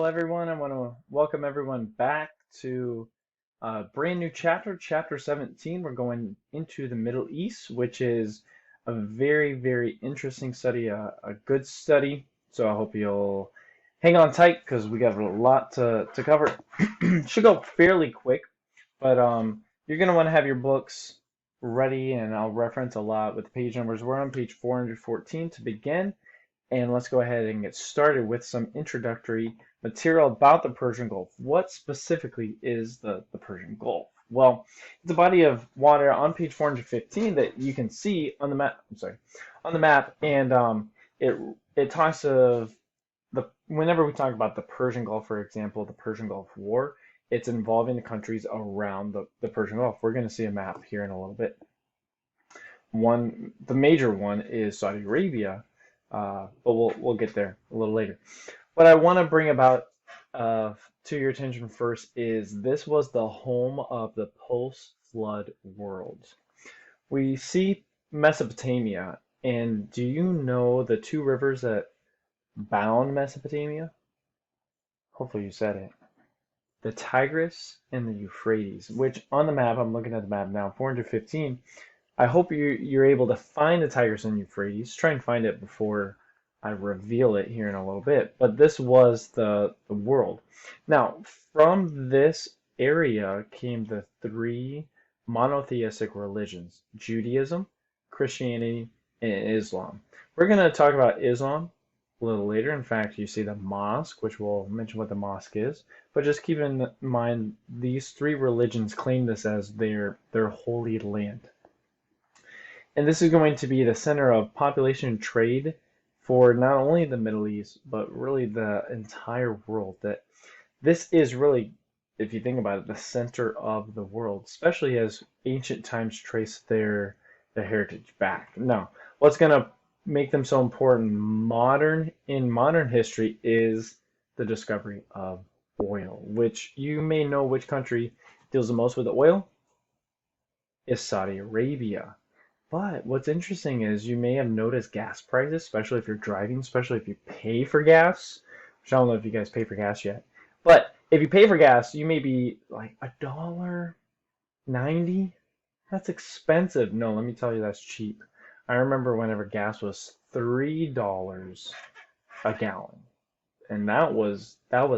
Hello, everyone. I want to welcome everyone back to a brand new chapter, chapter 17. We're going into the Middle East, which is a very, very interesting study, a good study. So I hope you'll hang on tight because we got a lot to cover. Should go fairly quick, but you're going to want to have your books ready, and I'll reference a lot with the page numbers. We're on page 414 to begin. And let's go ahead and get started with some introductory material about the Persian Gulf. What specifically is the Persian Gulf? Well, it's a body of water on page 415 that you can see on the map. I'm sorry, on the map, and it talks of whenever we talk about the Persian Gulf, for example, the Persian Gulf War, it's involving the countries around the Persian Gulf. We're going to see a map here in a little bit. The major one is Saudi Arabia. But we'll get there a little later. What I want to bring about to your attention first is this was the home of the post-flood world. We see Mesopotamia, and do you know the two rivers that bound Mesopotamia? Hopefully you said it. The Tigris and the Euphrates, which on the map, I'm looking at the map now, 415. I hope you're able to find the Tigris and Euphrates. Try and find it before I reveal it here in a little bit. But this was the world. Now, from this area came the three monotheistic religions: Judaism, Christianity, and Islam. We're going to talk about Islam a little later. In fact, you see the mosque, which we'll mention what the mosque is. But just keep in mind, these three religions claim this as their holy land. And this is going to be the center of population and trade for not only the Middle East, but really the entire world. That this is really, if you think about it, the center of the world, especially as ancient times trace their heritage back. Now, what's going to make them so important in modern history is the discovery of oil, which you may know which country deals the most with oil is Saudi Arabia. But what's interesting is you may have noticed gas prices, especially if you're driving, especially if you pay for gas. Which I don't know if you guys pay for gas yet. But if you pay for gas, you may be like $1.90. That's expensive. No, let me tell you, that's cheap. I remember whenever gas was $3 a gallon. And that was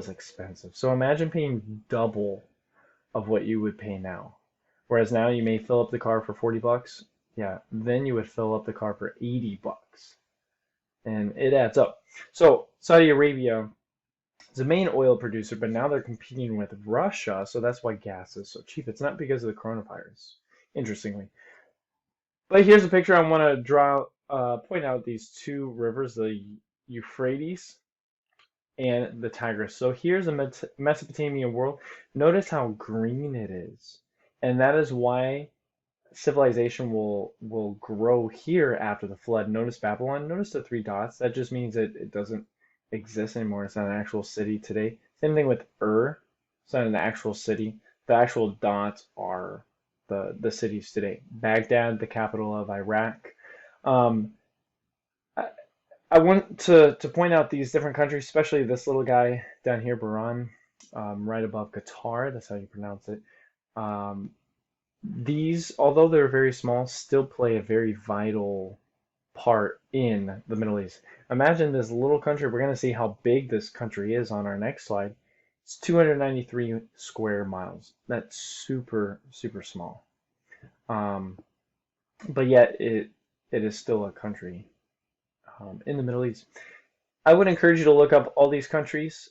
expensive. So imagine paying double of what you would pay now. Whereas now you may fill up the car for 40 bucks. Yeah, then you would fill up the car for 80 bucks. And it adds up. So Saudi Arabia is the main oil producer, but now they're competing with Russia, so that's why gas is so cheap. It's not because of the coronavirus, interestingly. But here's a picture I want to point out these two rivers, the Euphrates and the Tigris. So here's the Mesopotamian world. Notice how green it is. And that is why civilization will grow here after the flood. Notice Babylon. Notice the three dots. That just means it doesn't exist anymore. It's not an actual city today. Same thing with Ur. It's not an actual city. The actual dots are the cities today. Baghdad, the capital of Iraq. I want to point out these different countries, especially this little guy down here, Bahrain, right above Qatar. That's how you pronounce it. These, although they're very small, still play a very vital part in the Middle East. Imagine this little country. We're going to see how big this country is on our next slide. It's 293 square miles. That's super, super small. But yet it is still a country in the Middle East. I would encourage you to look up all these countries.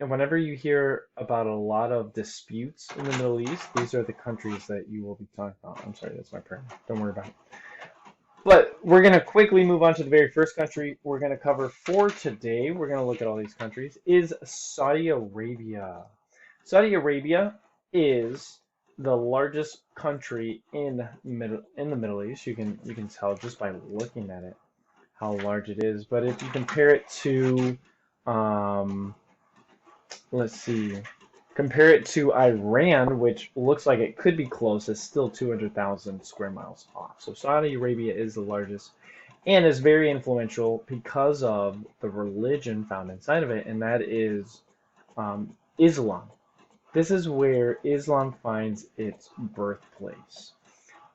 And whenever you hear about a lot of disputes in the Middle East, these are the countries that you will be talking about. I'm sorry, that's my prayer. Don't worry about it. But we're going to quickly move on to the very first country we're going to cover for today. We're going to look at all these countries. Is Saudi Arabia. Saudi Arabia is the largest country in the Middle East. You can tell just by looking at it how large it is. But if you compare it to let's see. Compare it to Iran, which looks like it could be close. It's still 200,000 square miles off. So Saudi Arabia is the largest and is very influential because of the religion found inside of it, and that is Islam. This is where Islam finds its birthplace.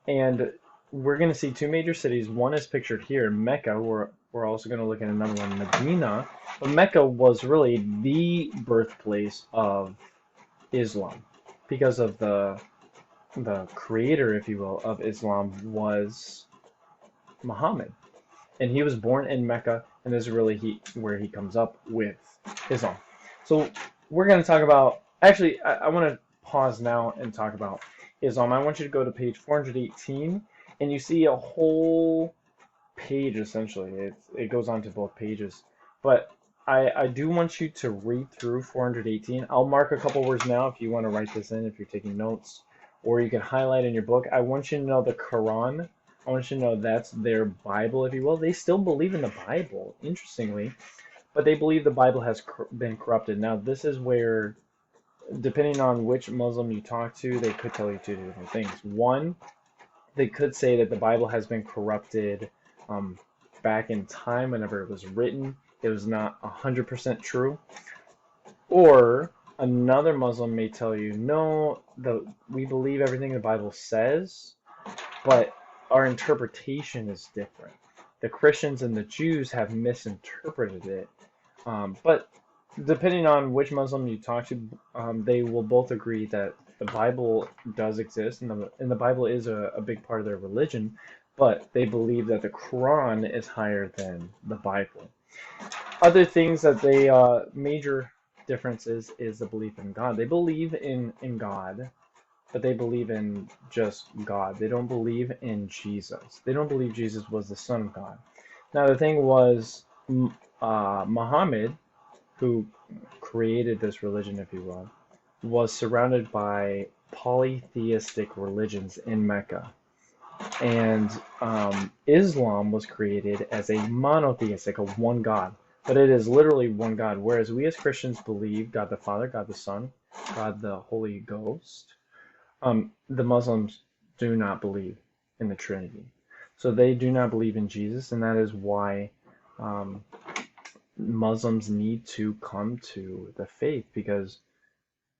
And we're going to see two major cities. One is pictured here, Mecca. We're also going to look at another one, Medina. But Mecca was really the birthplace of Islam because of the creator, if you will, of Islam was Muhammad. And he was born in Mecca, and this is really where he comes up with Islam. So we're going to talk about, actually, I want to pause now and talk about Islam. I want you to go to page 418, and you see a whole page, essentially. It goes on to both pages. But I do want you to read through 418. I'll mark a couple words now if you want to write this in, if you're taking notes, or you can highlight in your book. I want you to know the Quran. I want you to know that's their Bible, if you will. They still believe in the Bible, interestingly, but they believe the Bible has been corrupted. Now, this is where, depending on which Muslim you talk to, they could tell you two different things. One, they could say that the Bible has been corrupted back in time whenever it was written. It was not 100% true. Or another Muslim may tell you, no, we believe everything the Bible says, but our interpretation is different. The Christians and the Jews have misinterpreted it. But depending on which Muslim you talk to, they will both agree that the Bible does exist, and the Bible is a big part of their religion, but they believe that the Quran is higher than the Bible. Other things that they, major differences is the belief in God. They believe in God, but they believe in just God. They don't believe in Jesus. They don't believe Jesus was the Son of God. Now, the thing was, Muhammad, who created this religion, if you will, was surrounded by polytheistic religions in Mecca. And Islam was created as a monotheistic, a one God. But it is literally one God. Whereas we as Christians believe God the Father, God the Son, God the Holy Ghost, the Muslims do not believe in the Trinity. So they do not believe in Jesus, and that is why Muslims need to come to the faith, because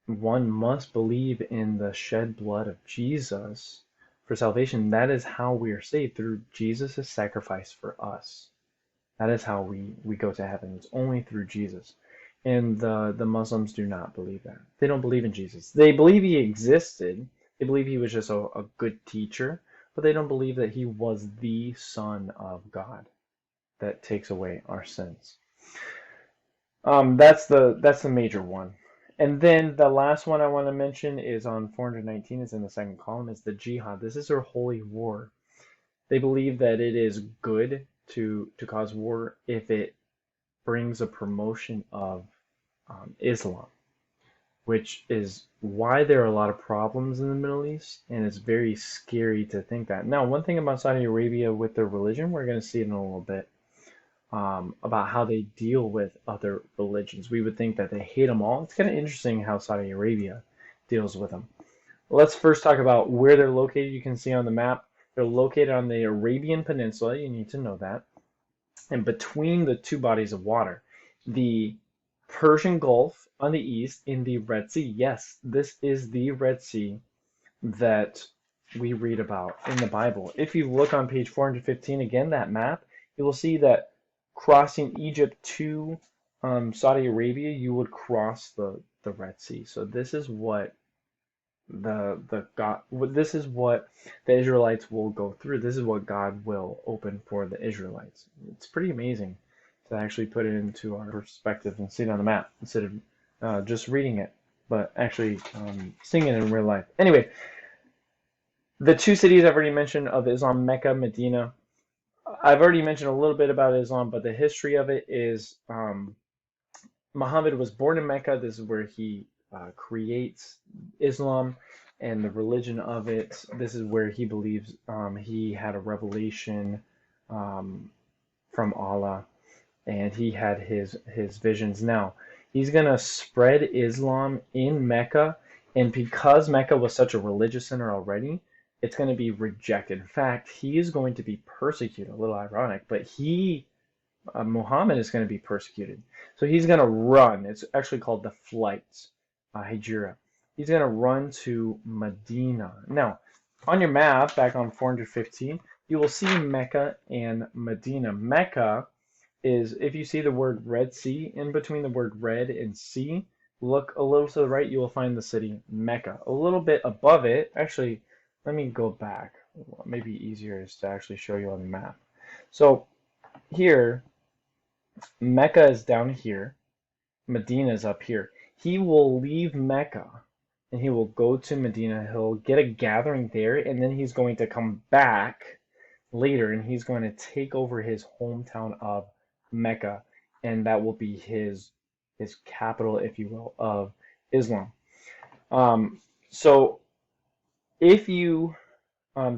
one must believe in the shed blood of Jesus for salvation. That is how we are saved, through Jesus' sacrifice for us. That is how we go to heaven. It's only through Jesus. And the Muslims do not believe that. They don't believe in Jesus. They believe he existed. They believe he was just a good teacher, but they don't believe that he was the Son of God that takes away our sins. That's the major one. And then the last one I want to mention is on 419, is in the second column, is the jihad. This is their holy war. They believe that it is good to cause war if it brings a promotion of Islam, which is why there are a lot of problems in the Middle East, and it's very scary to think that. Now, one thing about Saudi Arabia with their religion, we're going to see it in a little bit, about how they deal with other religions. We would think that they hate them all. It's kind of interesting how Saudi Arabia deals with them. Let's first talk about where they're located. You can see on the map, they're located on the Arabian Peninsula. You need to know that. And between the two bodies of water, the Persian Gulf on the east and the Red Sea. Yes, this is the Red Sea that we read about in the Bible. If you look on page 415, again, that map, you will see that crossing Egypt to Saudi Arabia, you would cross the Red Sea. So this is what this is what the Israelites will go through. This is what God will open for the Israelites. It's pretty amazing to actually put it into our perspective and see it on the map instead of just reading it, but actually seeing it in real life. Anyway, the two cities I've already mentioned of Islam, Mecca, Medina. I've already mentioned a little bit about Islam, but the history of it is Muhammad was born in Mecca. This is where he creates Islam and the religion of it. This is where he believes he had a revelation from Allah, and he had his visions. Now, he's going to spread Islam in Mecca, and because Mecca was such a religious center already, it's going to be rejected. In fact, he is going to be persecuted. A little ironic, but he Muhammad is going to be persecuted. So he's going to run. It's actually called the flight, Hijra. He's going to run to Medina. Now, on your map, back on 415, you will see Mecca and Medina. Mecca is, if you see the word Red Sea, in between the word red and sea, look a little to the right, you will find the city Mecca. A little bit above it, actually, let me go back. Maybe easier is to actually show you on the map. So here, Mecca is down here, Medina is up here. He will leave Mecca and he will go to Medina. He'll get a gathering there, and then he's going to come back later and he's going to take over his hometown of Mecca, and that will be his capital, if you will, of Islam. So if you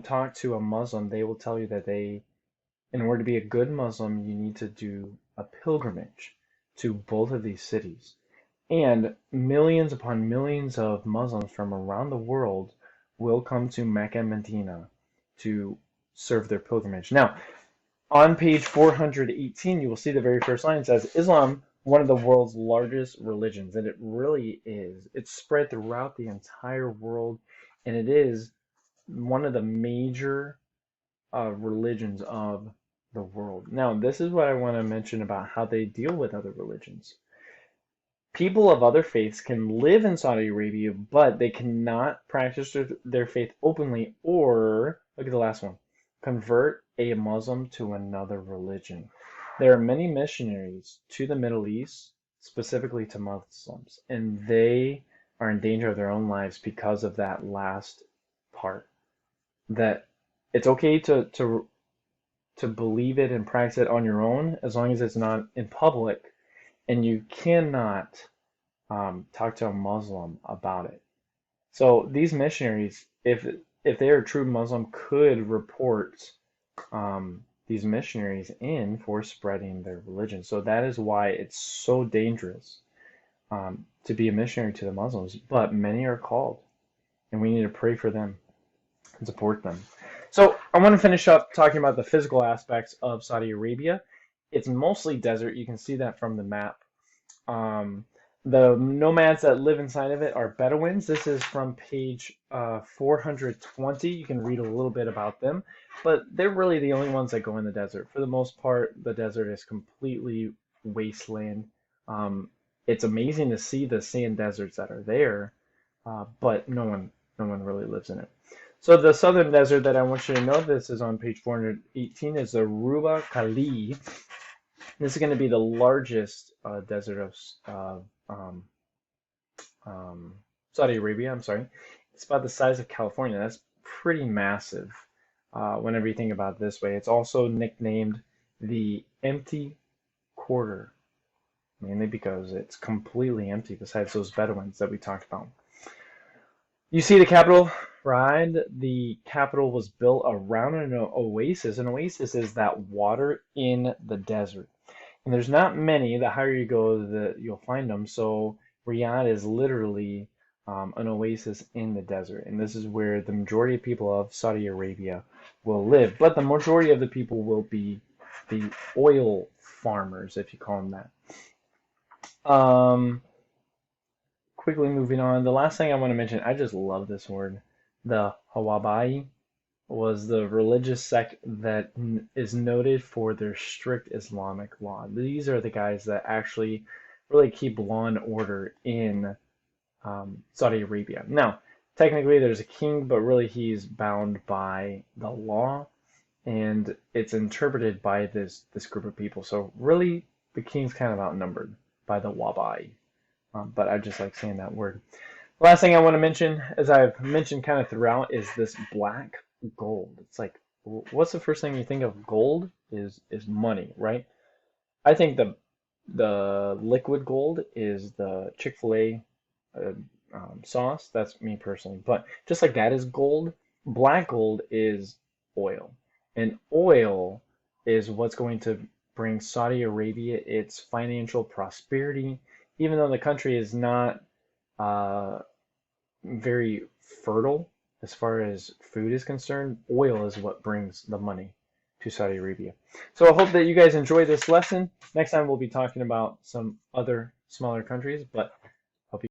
talk to a Muslim, they will tell you that in order to be a good Muslim, you need to do a pilgrimage to both of these cities. And millions upon millions of Muslims from around the world will come to Mecca and Medina to serve their pilgrimage. Now, on page 418, you will see the very first line. It says, Islam, one of the world's largest religions. And it really is. It's spread throughout the entire world, and it is one of the major religions of the world. Now, this is what I want to mention about how they deal with other religions. People of other faiths can live in Saudi Arabia, but they cannot practice their faith openly, or, look at the last one, convert a Muslim to another religion. There are many missionaries to the Middle East, specifically to Muslims, and they are in danger of their own lives because of that last part. That it's okay to believe it and practice it on your own as long as it's not in public, and you cannot talk to a Muslim about it. So these missionaries, if they are a true Muslim, could report these missionaries in for spreading their religion. So that is why it's so dangerous to be a missionary to the Muslims. But many are called, and we need to pray for them and support them. So I want to finish up talking about the physical aspects of Saudi Arabia. It's mostly desert. You can see that from the map. The nomads that live inside of it are Bedouins. This is from page 420. You can read a little bit about them, but they're really the only ones that go in the desert. For the most part, the desert is completely wasteland. It's amazing to see the sand deserts that are there, but no one really lives in it. So the southern desert that I want you to know, this is on page 418, is the Ruba Kali. This is going to be the largest desert of Saudi Arabia. I'm sorry. It's about the size of California. That's pretty massive whenever you think about it this way. It's also nicknamed the empty quarter, mainly because it's completely empty besides those Bedouins that we talked about. You see the capital, right? The capital was built around an oasis. An oasis is that water in the desert. And there's not many. The higher you go, you'll find them. So Riyadh is literally an oasis in the desert. And this is where the majority of people of Saudi Arabia will live. But the majority of the people will be the oil farmers, if you call them that. Quickly moving on. The last thing I want to mention, I just love this word. The Hawabai was the religious sect that is noted for their strict Islamic law. These are the guys that actually really keep law and order in Saudi Arabia. Now, technically there's a king, but really he's bound by the law, and it's interpreted by this group of people. So really, the king's kind of outnumbered by the Wabai. But I just like saying that word. The last thing I want to mention, as I've mentioned kind of throughout, is this black gold. It's like, what's the first thing you think of gold? Is money, right? I think the liquid gold is the Chick-fil-A sauce. That's me personally. But just like that is gold, black gold is oil. And oil is what's going to bring Saudi Arabia its financial prosperity, even though the country is not very fertile as far as food is concerned. Oil is what brings the money to Saudi Arabia. So I hope that you guys enjoy this lesson. Next time we'll be talking about some other smaller countries, but hope you